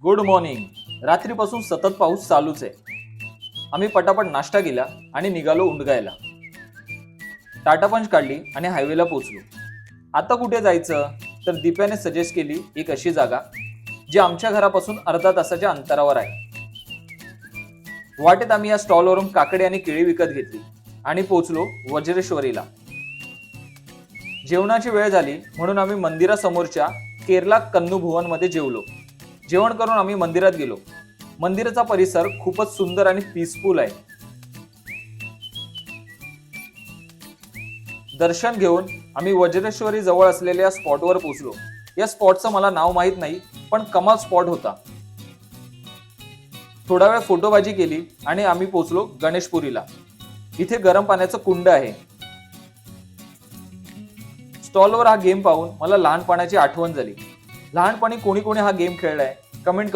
Good morning. रात्रीपासून सतत पाऊस चालूच आहे। आम्ही पटापट नाश्ता केला आणि निघालो उंडगायला। टाटा पंच काढली आणि हायवेला पोहोचलो। आता कुठे जायचं तर दीप्याने सजेस्ट केली एक अशी जागा जी आमच्या घरापासून अर्धा तासाच्या अंतरावर आहे। वाटेत आम्ही या स्टॉलवरून काकडे आणि केळी विकत घेतली आणि पोहोचलो वज्रेश्वरीला। जेवणाची वेळ झाली म्हणून आम्ही मंदिरासमोरच्या केरला कन्नू भुवन मध्ये जेवलो। जेवण करून आम्ही मंदिरात गेलो। मंदिराचा परिसर खूपच सुंदर आणि पीसफुल आहे। दर्शन घेऊन आम्ही वज्रेश्वरी जवळ असलेल्या स्पॉटवर पोहोचलो। या स्पॉटचं मला नाव माहित नाही, पण कमाल स्पॉट होता। थोडा वेळ फोटोबाजी केली आणि आम्ही पोहोचलो गणेशपुरीला। इथे गरम पाण्याचं कुंड आहे। स्टॉलवर हा गेम पाहून मला लहानपणाची आठवण झाली। लहानपणी कोणी कोणी हा गेम खेळलाय कमेंट